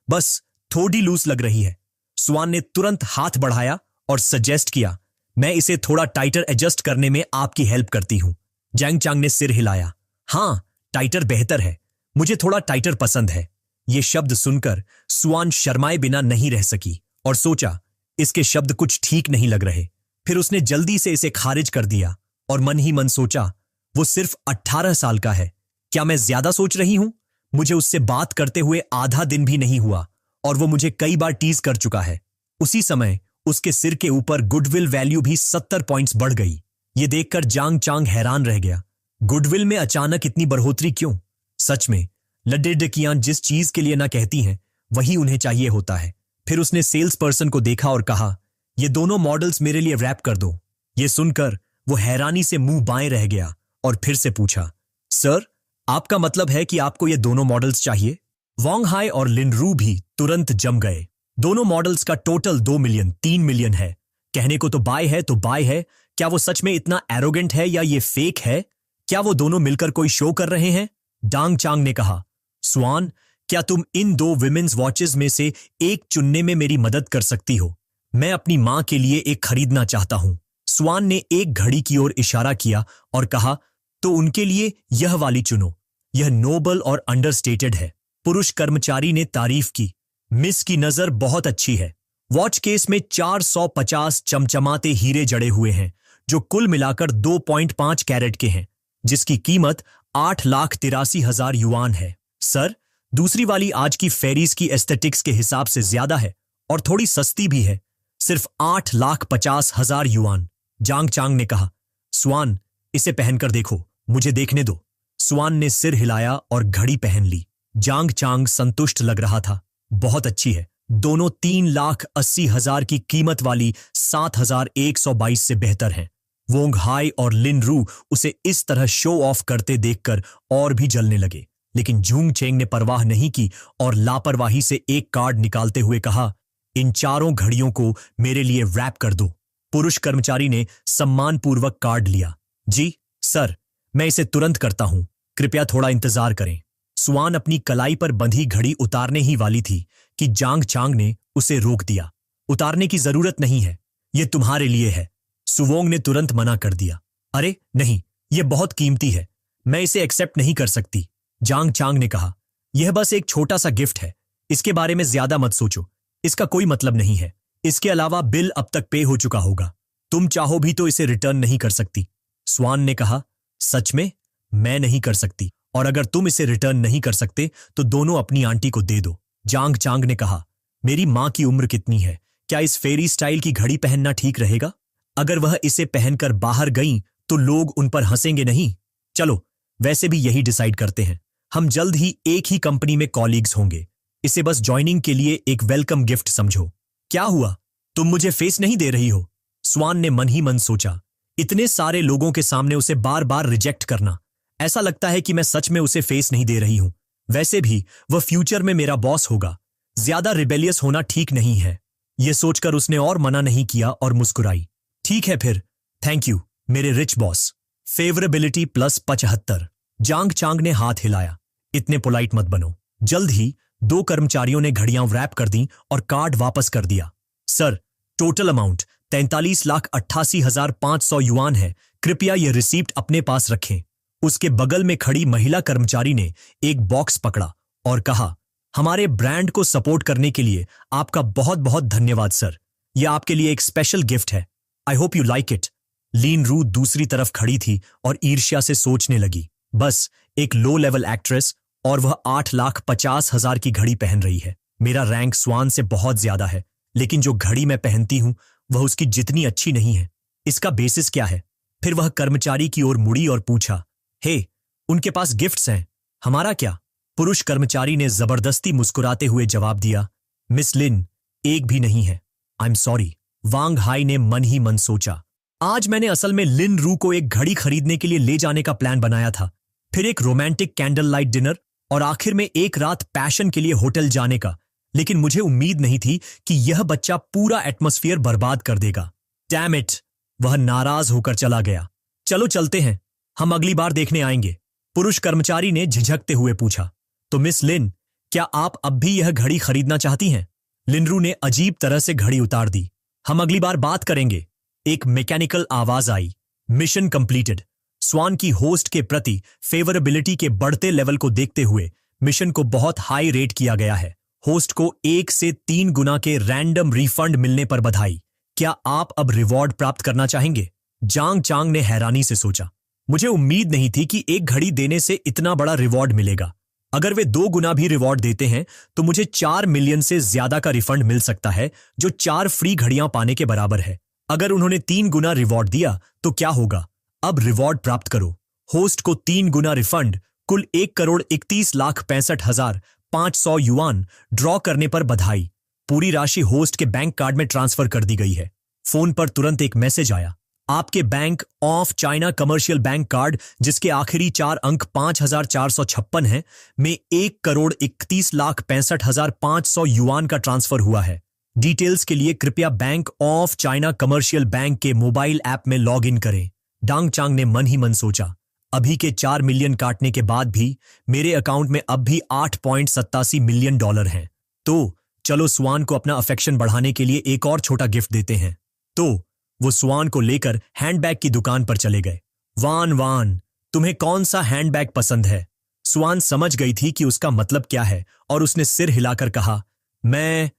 बस थोड़ी लूज लग रही है। स्वान ने तुरंत हाथ बढ़ाया और सजेस्ट किया, मैं इसे थोड़ा टाइटर एडजस्ट करने में आपकी हेल्प करती हूं। जांग चांग ने सिर हिलाया, हाँ, टाइटर बेहतर है, मुझे थोड़ा टाइटर पसंद है। ये शब्द सुनकर स्वान शर्माए बिना नहीं रह सकी और सोचा, इसके शब्द कुछ ठीक नहीं लग रहे। फिर उसने जल्दी से इसे खारिज कर दिया और मन ही मन सोचा, वो सिर्फ 18 साल का है, क्या मैं ज्यादा सोच रही हूं? मुझे उससे बात करते हुए आधा दिन भी नहीं हुआ और वो मुझे कई बार टीज कर चुका है। उसी समय उसके सिर के ऊपर गुडविल वैल्यू भी 70 पॉइंट्स बढ़ गई। ये देखकर जांग चांग हैरान रह गया। गुडविल में अचानक इतनी बढ़ोतरी क्यों? सच में लड्डेडकियां जिस चीज के लिए ना कहती हैं, वही उन्हें चाहिए होता है। फिर उसने सेल्स पर्सन को देखा और कहा, ये दोनों मॉडल्स मेरे लिए रैप कर दो। ये सुनकर वो हैरानी से मुंह बाएं रह गया और फिर से पूछा, सर, आपका मतलब है कि आपको ये दोनों मॉडल्स चाहिए? वोंग हाई और लिन रू भी तुरंत जम गए। दोनों मॉडल्स का टोटल 2 मिलियन 3 मिलियन है। कहने को तो बाय है तो बाय है। क्या वो सच में इतना एरोगेंट है या ये फेक है? क्या वो दोनों मिलकर कोई शो कर रहे हैं? डांग चांग ने कहा, स्वान, क्या तुम इन 2 विमेन्स वॉचेस में से एक चुनने में मेरी मदद कर सकती हो? मैं अपनी मां के लिए एक खरीदना चाहता हूं। स्वान ने एक घड़ी की ओर इशारा किया और कहा, तो उनके लिए यह वाली चुनो, यह नोबल और अंडरस्टेटेड है। पुरुष कर्मचारी ने तारीफ की, मिस की नजर बहुत अच्छी है। वॉच केस में 450 चमचमाते हीरे जड़े हुए हैं, जो कुल मिलाकर 2.5 कैरेट के हैं, जिसकी कीमत 8,83,000 युआन है। सर, दूसरी वाली आज की फेरीज की एस्थेटिक्स के हिसाब से ज्यादा है और थोड़ी सस्ती भी है, सिर्फ 8,50,000 युआन। जांग चांग ने कहा, स्वान, इसे पहनकर देखो, मुझे देखने दो। स्वान ने सिर हिलाया और घड़ी पहन ली। जांग चांग संतुष्ट लग रहा था, बहुत अच्छी है। दोनों 3,80,000 की कीमत वाली 7,122 से बेहतर हैं। वोंग हाई और लिन रू उसे इस तरह शो ऑफ करते देखकर और भी जलने लगे, लेकिन जूंग चेंग ने परवाह नहीं की और लापरवाही से एक कार्ड निकालते हुए कहा, इन चारों घड़ियों को मेरे लिए रैप कर दो। पुरुष कर्मचारी ने सम्मानपूर्वक कार्ड लिया। जी सर, मैं इसे तुरंत करता हूं, कृपया थोड़ा इंतजार करें। स्वान अपनी कलाई पर बंधी घड़ी उतारने ही वाली थी कि जांग चांग ने उसे रोक दिया। उतारने की जरूरत नहीं है, यह तुम्हारे लिए है। सुवोंग ने तुरंत मना कर दिया। अरे नहीं, यह बहुत कीमती है, मैं इसे एक्सेप्ट नहीं कर सकती। जांग चांग ने कहा, यह बस एक छोटा सा गिफ्ट है, इसके बारे में ज्यादा मत सोचो, इसका कोई मतलब नहीं है। इसके अलावा बिल अब तक पे हो चुका होगा, तुम चाहो भी तो इसे रिटर्न नहीं कर सकती। स्वान ने कहा, सच में? मैं नहीं कर सकती, और अगर तुम इसे रिटर्न नहीं कर सकते तो दोनों अपनी आंटी को दे दो। जांग चांग ने कहा, मेरी मां की उम्र कितनी है, क्या इस फेरी स्टाइल की घड़ी पहनना ठीक रहेगा? अगर वह इसे पहनकर बाहर गईं तो लोग उन पर हंसेंगे नहीं। चलो, वैसे भी यही डिसाइड करते हैं, हम जल्द ही एक ही कंपनी में कॉलीग्स होंगे, इसे बस ज्वाइनिंग के लिए एक वेलकम गिफ्ट समझो। क्या हुआ, तुम मुझे फेस नहीं दे रही हो? स्वान ने मन ही मन सोचा, इतने सारे लोगों के सामने उसे बार बार रिजेक्ट करना, ऐसा लगता है कि मैं सच में उसे फेस नहीं दे रही हूं। वैसे भी वह फ्यूचर में मेरा बॉस होगा, ज्यादा रिबेलियस होना ठीक नहीं है। यह सोचकर उसने और मना नहीं किया और मुस्कुराई। ठीक है फिर, थैंक यू मेरे रिच बॉस। फेवरेबिलिटी प्लस 75। जांग चांग ने हाथ हिलाया, इतने पोलाइट मत बनो। जल्द ही 2 कर्मचारियों ने घड़ियां रैप कर दी और कार्ड वापस कर दिया। सर, टोटल अमाउंट 43,88,500 युआन है, कृपया यह रिसीप्ट अपने पास रखें। उसके बगल में खड़ी महिला कर्मचारी ने एक बॉक्स पकड़ा और कहा, हमारे ब्रांड को सपोर्ट करने के लिए आपका बहुत बहुत धन्यवाद सर, यह आपके लिए एक स्पेशल गिफ्ट है, I hope you like it. Lin Ru दूसरी तरफ खड़ी थी और ईर्ष्या से सोचने लगी, बस एक लो लेवल एक्ट्रेस, और वह 8,50,000 की घड़ी पहन रही है। मेरा रैंक स्वान से बहुत ज्यादा है, लेकिन जो घड़ी मैं पहनती हूं वह उसकी जितनी अच्छी नहीं है। इसका बेसिस क्या है? फिर वह कर्मचारी की ओर मुड़ी और पूछा, हे, उनके पास गिफ्ट्स हैं, हमारा क्या? पुरुष कर्मचारी ने जबरदस्ती मुस्कुराते हुए जवाब दिया, मिस लिन, एक भी नहीं है। I am sorry. Wang high ने मन ही मन सोचा, आज मैंने असल में लिन रू को एक घड़ी खरीदने के लिए ले जाने का प्लान बनाया था, फिर एक रोमांटिक कैंडल लाइट डिनर, और आखिर में एक रात पैशन के लिए होटल जाने का। लेकिन मुझे उम्मीद नहीं थी कि यह बच्चा पूरा एटमॉस्फेयर बर्बाद कर देगा। Damn it! वह नाराज होकर चला गया। चलो चलते हैं, हम अगली बार देखने आएंगे। पुरुष कर्मचारी ने झिझकते हुए पूछा, तो मिस लिन, क्या आप अब भी यह घड़ी खरीदना चाहती हैं? लिनरू ने अजीब तरह से घड़ी उतार दी। हम अगली बार बात करेंगे। एक मैकेनिकल आवाज आई, मिशन कंप्लीटेड। स्वान की होस्ट के प्रति फेवरेबिलिटी के बढ़ते लेवल को देखते हुए मिशन को बहुत हाई रेट किया गया है। होस्ट को 1 से 3 गुना के रैंडम रिफंड मिलने पर बधाई। क्या आप अब रिवॉर्ड प्राप्त करना चाहेंगे? जांग चांग ने हैरानी से सोचा, मुझे उम्मीद नहीं थी कि एक घड़ी देने से इतना बड़ा रिवॉर्ड मिलेगा। अगर वे 2 गुना भी रिवॉर्ड देते हैं तो मुझे 4 मिलियन से ज्यादा का रिफंड मिल सकता है, जो 4 फ्री घड़ियां पाने के बराबर है। अगर उन्होंने 3 गुना रिवॉर्ड दिया तो क्या होगा? अब रिवॉर्ड प्राप्त करो। होस्ट को 3 गुना रिफंड, कुल 1,31,65,500 युआन ड्रॉ करने पर बधाई। पूरी राशि होस्ट के बैंक कार्ड में ट्रांसफर कर दी गई है। फोन पर तुरंत एक मैसेज आया, आपके bank of China commercial bank card, जिसके आखिरी 4 अंक 5,456 हैं, में 1,31,65,500 युआन का ट्रांसफर हुआ है। डिटेल्स के लिए कृपया bank of China commercial bank के मोबाइल ऐप में लॉग इन करें। डांग चांग ने मन ही मन सोचा, अभी के 4 मिलियन काटने के बाद भी मेरे अकाउंट में अब भी $8.87 मिलियन हैं। तो चलो स्वान को अपना अफेक्शन बढ़ाने के लिए एक और छोटा गिफ्ट देते हैं। तो वो स्वान को लेकर हैंडबैग की दुकान पर चले गए। वान वान, तुम्हें कौन सा हैंडबैग पसंद है? स्वान समझ गई थी कि उसका मतलब क्या है और उसने सिर हिलाकर कहा, मैं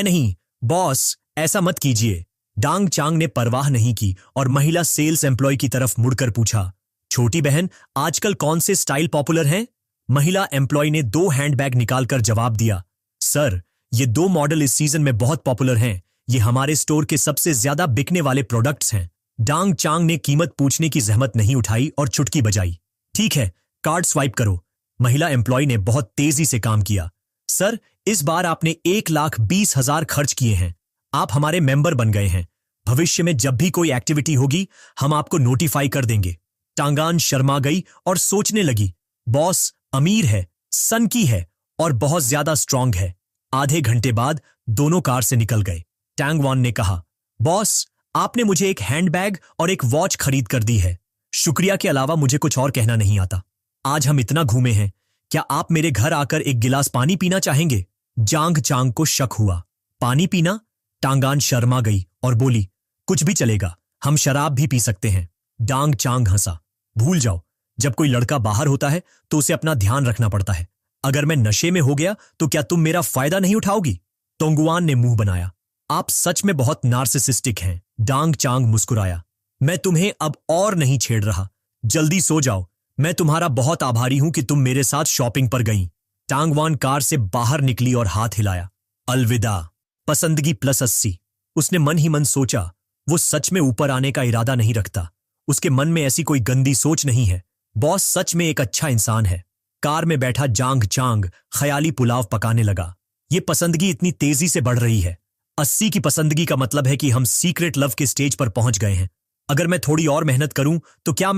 नहीं, बॉस, ऐसा मत कीजिए। डांग चांग ने परवाह नहीं की और महिला सेल्स एम्प्लॉय की तरफ मुड़कर पूछा, छोटी बहन, आजकल कौन से स्टाइल पॉपुलर हैं? महिला एम्प्लॉय ने 2 हैंडबैग निकालकर जवाब दिया, सर, ये 2 मॉडल इस सीजन में बहुत पॉपुलर हैं। ये हमारे स्टोर के सबसे ज्यादा बिकने वाले प्रोडक्ट्स हैं। डांग चांग ने कीमत पूछने की जहमत नहीं उठाई और चुटकी बजाई। ठीक है, कार्ड स्वाइप करो। महिला एम्प्लॉय ने बहुत तेजी से काम किया। सर, इस बार आपने 1,20,000 खर्च किए हैं। आप हमारे मेंबर बन गए हैं। भविष्य में जब भी कोई एक्टिविटी होगी हम आपको नोटिफाई कर देंगे। टांगान शर्मा गई और सोचने लगी, बॉस अमीर है, सन की है और बहुत ज्यादा स्ट्रांग है। आधे घंटे बाद दोनों कार से निकल गए। टैंगवान ने कहा, बॉस, आपने मुझे एक हैंडबैग और एक वॉच खरीद कर दी है। शुक्रिया के अलावा मुझे कुछ और कहना नहीं आता। आज हम इतना घूमे हैं, क्या आप मेरे घर आकर एक गिलास पानी पीना चाहेंगे? जांग चांग को शक हुआ। पानी पीना? टांगान शर्मा गई और बोली, कुछ भी चलेगा, हम शराब भी पी सकते हैं। डांग चांग हंसा, भूल जाओ, जब कोई लड़का बाहर होता है तो उसे अपना ध्यान रखना पड़ता है। अगर मैं नशे में हो गया तो क्या तुम मेरा फायदा नहीं उठाओगी? तोंगुआन ने मुंह बनाया, आप सच में बहुत नार्सिसिस्टिक हैं। डांग चांग मुस्कुराया, मैं तुम्हें अब और नहीं छेड़ रहा, जल्दी सो जाओ। मैं तुम्हारा बहुत आभारी हूं कि तुम मेरे साथ शॉपिंग पर गई। टांगवान कार से बाहर निकली और हाथ हिलाया। अलविदा। पसंदगी +80। उसने मन ही मन सोचा, वो सच में ऊपर आने का इरादा नहीं रखता। उसके मन में ऐसी कोई गंदी सोच नहीं है। बॉस सच में एक अच्छा इंसान है। कार में बैठा जांग चांग ख्याली पुलाव पकाने लगा। ये पसंदगी इतनी तेजी से बढ़ रही है। 80 की पसंदगी का मतलब है कि हम सीक्रेट लव के स्टेज पर पहुंच गए हैं। अगर मैं थोड़ी और मेहनत करूं तो क्या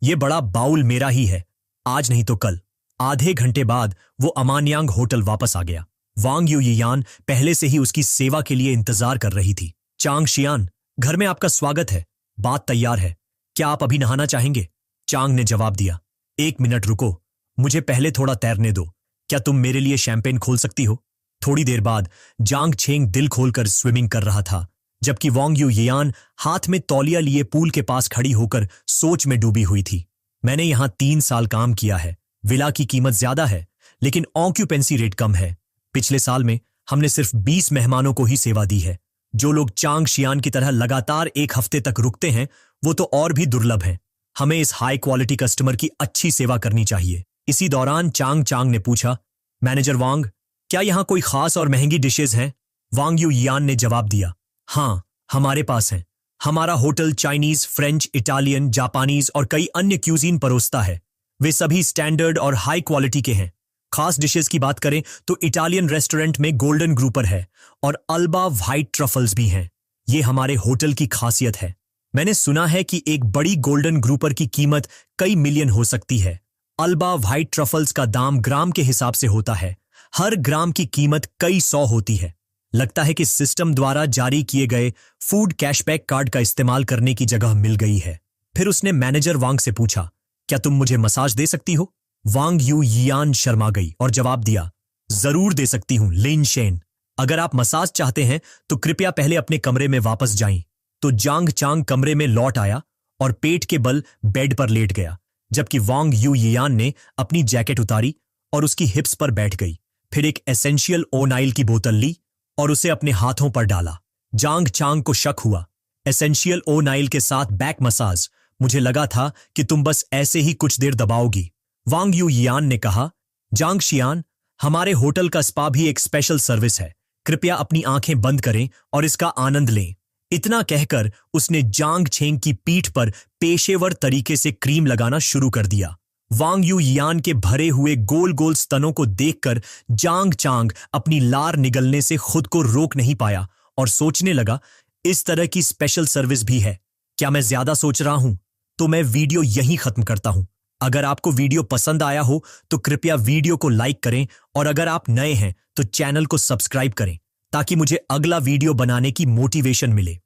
ये बड़ा बाउल मेरा ही है, आज नहीं तो कल। आधे घंटे बाद वो अमानयांग होटल वापस आ गया। वांग युयान पहले से ही उसकी सेवा के लिए इंतजार कर रही थी। चांग शियान, घर में आपका स्वागत है, बात तैयार है, क्या आप अभी नहाना चाहेंगे? चांग ने जवाब दिया, 1 मिनट रुको, मुझे पहले थोड़ा तैरने दो। क्या तुम मेरे लिए शैंपेन खोल सकती हो? थोड़ी देर बाद जांग छेंग दिल खोलकर स्विमिंग कर रहा था, जबकि वांग युयान हाथ में तौलिया लिए पूल के पास खड़ी होकर सोच में डूबी हुई थी। मैंने यहां 3 साल काम किया है। विला की कीमत ज्यादा है लेकिन ऑक्यूपेंसी रेट कम है। पिछले साल में हमने सिर्फ 20 मेहमानों को ही सेवा दी है। जो लोग चांग शियान की तरह लगातार 1 हफ्ते तक रुकते हैं वो तो और भी दुर्लभ हैं। हमें इस हाई क्वालिटी कस्टमर की अच्छी सेवा करनी चाहिए। इसी दौरान चांग चांग ने पूछा, मैनेजर वांग, क्या यहां कोई खास और महंगी डिशेज हैं? वांग यू यान ने जवाब दिया, हाँ, हमारे पास हैं। हमारा hotel Chinese, French, Italian, Japanese और कई अन्य क्यूजीन परोसता है। वे सभी स्टैंडर्ड और हाई क्वालिटी के हैं। खास डिशेस की बात करें तो इटालियन रेस्टोरेंट में गोल्डन ग्रुपर है और अल्बा व्हाइट ट्रफल्स भी हैं। ये हमारे होटल की खासियत है। मैंने सुना है कि एक बड़ी गोल्डन ग्रुपर की कीमत कई मिलियन हो सकती है। अल्बा व्हाइट ट्रफल्स का दाम ग्राम के हिसाब से होता है। हर ग्राम की कीमत कई 100 होती है। लगता है कि सिस्टम द्वारा जारी किए गए फूड कैशबैक कार्ड का इस्तेमाल करने की जगह मिल गई है। फिर उसने मैनेजर वांग से पूछा, क्या तुम मुझे मसाज दे सकती हो? वांग यू यान शर्मा गई और जवाब दिया, जरूर दे सकती हूं लिन शेन। अगर आप मसाज चाहते हैं तो कृपया पहले अपने कमरे में वापस जाएं। तो जांग चांग कमरे में लौट आया और पेट के बल बेड पर लेट गया, जबकि वांग यू यान ने अपनी जैकेट उतारी और उसकी हिप्स पर बैठ गई। फिर एक एसेंशियल ओनाइल की बोतल ली और उसे अपने हाथों पर डाला। जांग चांग को शक हुआ, एसेंशियल ओनाइल के साथ बैक मसाज, मुझे लगा था कि तुम बस ऐसे ही कुछ देर दबाओगी। वांग यू यान ने कहा, जांग शियान, हमारे होटल का स्पा भी एक स्पेशल सर्विस है। कृपया अपनी आंखें बंद करें और इसका आनंद लें। इतना कहकर उसने जांग छेंग की पीठ पर पेशेवर तरीके से क्रीम लगाना शुरू कर दिया। वांग यू यान के भरे हुए गोल गोल स्तनों को देखकर जांग चांग अपनी लार निगलने से खुद को रोक नहीं पाया और सोचने लगा, इस तरह की स्पेशल सर्विस भी है। क्या मैं ज्यादा सोच रहा हूं? तो मैं वीडियो यहीं खत्म करता हूं। अगर आपको वीडियो पसंद आया हो तो कृपया वीडियो को लाइक करें और अगर आप नए हैं तो चैनल को सब्सक्राइब करें ताकि मुझे अगला वीडियो बनाने की मोटिवेशन मिले।